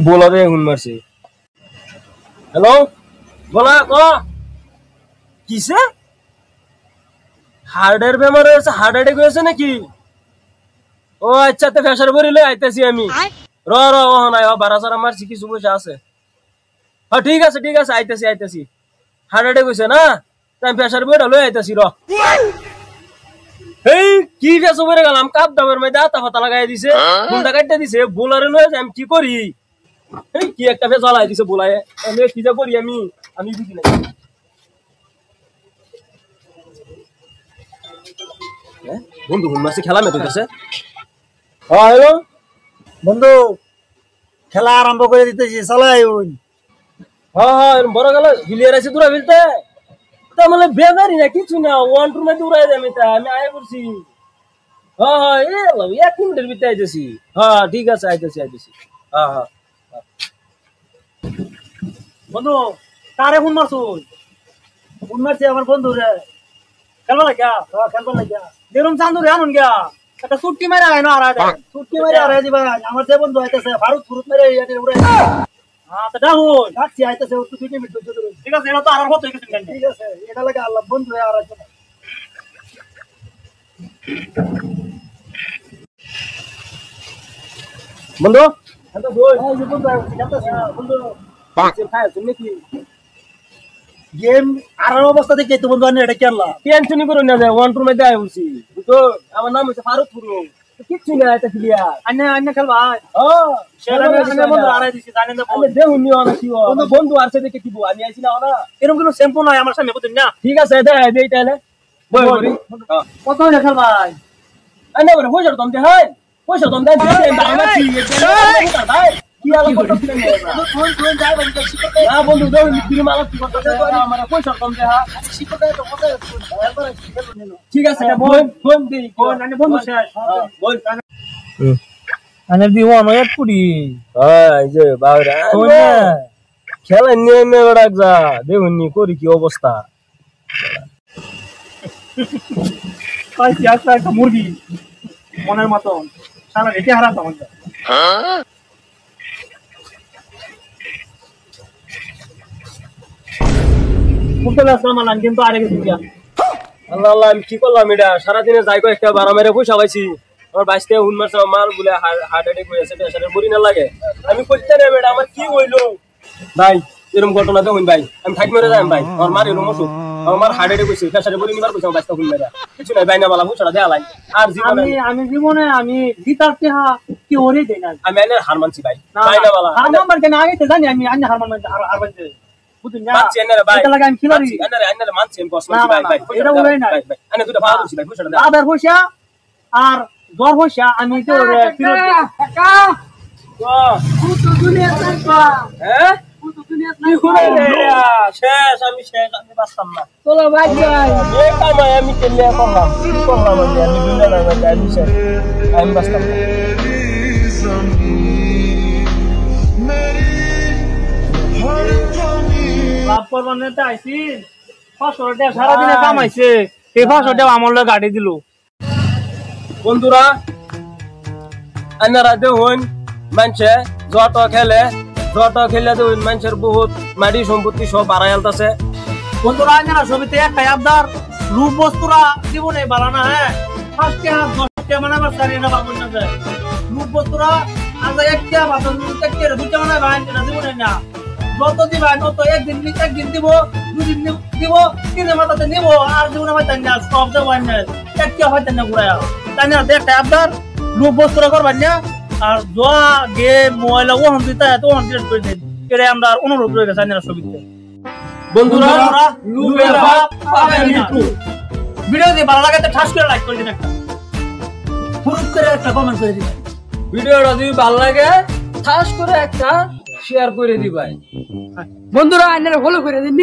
বোলারে হুন মারছে। হ্যালো বলা ক কিসে হার্টের বেমার হয়েছে? হার্ট অ্যাটাক হয়েছে নাকি? ও আচ্ছা, তো ফেসার বরিলে আইতেছি আমি। র র ও নাই বারা সারা মারছি, কিছু পয়সা আছে। হ্যাঁ ঠিক আছে ঠিক আছে, আইতেছি। হার্ট অ্যাটাক হয়েছে না? আমি ফেসার বইটা লই আইতেছি। র এই কি ফেসো বইরে গেলাম, কাপ দামের মধ্যে আতা ফাতা লাগাই দিছে, ফুলটা কাটতে দিছে, বোলারে লয়ে আমি কি করি? এই কি একটা ফেস লাই দিছে বোলায়, আমি কি যা করি আমি আমি বুঝি না। বন্ধু ঘুম মারছে, খেলা মেতে গেছে। হ্যাঁ হ্যালো বন্ধু, খেলা আরম্ভ করে দিতেছি, চালাই। হ্যাঁ বড় গেল হিলিয়ার আছে তোরা ফেলতে তার মানে বেজারি না কিছু না, ওয়ান টু মধ্যে উড়াই দেয় আমি আয় করছি। হ্যাঁ এক মিনিটের ভিতরে আইতেছি। হ্যাঁ ঠিক আছে, আইতেছি। হ্যাঁ হ্যাঁ বন্ধু কারে ফোন মারছো? ফোন মারছে আমার বন্ধু রে, খেলবা লাগিয়া। খেলবা লাগিয়া দেখুন চান্দু রে আনুন গিয়া একটা ছুট্টি মেরে আয় না, ছুট্টি মেরে আর দিবা। আমার যে বন্ধু আইতেছে ফারুক ফুরুত মেরে উড়াই। হ্যাঁ তো ডাকুন ডাকছি, আইতেছে। ঠিক আছে, এটা তো আর হতো কিছু। ঠিক আছে, এটা লাগে আল্লাহ বন্ধু আর আছে বন্ধু। গেম আর অবস্থা দেখে তো বন্ধু এটা খেললা টেনশনই করো না, ওয়ান টুর মধ্যে আয় বলছি। বুঝছো আমার নাম হচ্ছে ফারুক ফুরুক, কিচ্ছু না এটা ক্লিয়ার। আন্না খেলবা। বন্ধু আছে দেখে কি আমি আইছি না না, এরকম কোনো শ্যাম্পু নাই আমার সামনে বুঝুন না। ঠিক আছে তাহলে কত হইলে খেলবা? পয়সা দম দে, হয় পয়সা দম দেয় বন্ধু পয়সা দম দে। ঠিক আছে বন্ধু শেষ খেলা নিয়ে বেড়াক যা দেখুন করি কি অবস্থা। একটা মুরগি মনের মতন সারা রেটে হারাতো আমাদের। কিন্তু আরে গেছি আল্লাহ আল্লাহ, আমি কি করলাম এটা? সারাদিনে যাই একটা বারা মেরে পয়সা পাইছি, আমার বাইশ টাকা হুন মারছে, মাল বলে হার্ট অ্যাটাক হয়েছে, বড়ি না লাগে। আমি করতে নেই এটা, আমার কি হইলো ভাই? এরকম ঘটনা দেখুন ভাই, আমি থাকি মেরে যাই ভাই। আমার মার এরকম অসুখ, আমার হার্ট অ্যাটাক হয়েছে, ফেসারে বড়ি নিবার করছে, আমার বাইশ টাকা হুন মেরে কিছু নাই ভাই, না মালা পয়সাটা দেওয়া লাই। আর আমি জীবনে আমি জিতার কি ওরে দেই না, আমি আইনের হার মানছি ভাই। ভাই না মালা হার মান কেন আগে তো জানি আমি আইনের হার মানছি। আর মানছি বুঝুন না, মানছি আইনের ভাই, এটা লাগে আমি খিলাড়ি আইনের মানছি আমি কষ্ট ভাই। ভাই এটা ওরে না, আইনে দুটো ভাড়া দিছি ভাই, পয়সাটা দাও। আদার পয়সা আর জ্বর পয়সা আমি তো ফিরত টাকা পুরো দুনিয়া থাকবা। হ্যাঁ পুরো দুনিয়া শেষ, আমি শেষ, আমি বাঁচতাম না। চলো ভাই যাই, এই কামাই আমি কেলিয়া করলাম, কি করলাম আমি দুনিয়া না ভাই, আমি শেষ, আমি বাঁচতাম না। লাভ করবার নেতা আইছি 500 টাকা সারাদিনে কামাইছে, এই 500 টাকা আমার লগে গাড়ি দিল। বন্ধুরা আনারা দেখুন মানুষে যত খেলে দেখুন মানুষের বহুত মাটি সম্পত্তি সব বাড়াই আলতাছে। বন্ধুরা আনারা ছবিতে একটাই আবদার, রূপ বস্তুরা জীবনে বাড়া না। হ্যাঁ 5 টাকা 10 টাকা মানে আমার সারি না বাবুর না যায়। রূপ বস্তুরা আজ একটা বাতন একটা দুটা মানে ভাই না জীবনে না। যত দিবা তত একদিন দিব, দুদিন দিব, তিন মাথাতে নিব, আর জীবনে ভাই তাই না সব দেব না, একটা হয় তাই না ঘুরায়া তাই না। একটা আবদার রূপ বস্তুরা করবেন না, আর জোয়া গেম মোবাইল ওহন দিতে তো ওহন ডিলিট করে দেন। এটা আমরা অনুরোধ রয়ে গেছে আনারা ছবিতে। বন্ধুরা লুবের ভাব পাবে মৃত্যু। ভিডিও যদি ভালো লাগে তো ঠাস করে লাইক করে দিন, একটা ফুরুত করে একটা কমেন্ট করে দিন। ভিডিওটা যদি ভালো লাগে ঠাস করে একটা শেয়ার করে দিবাই। বন্ধুরা আপনারা ফলো করে দিন।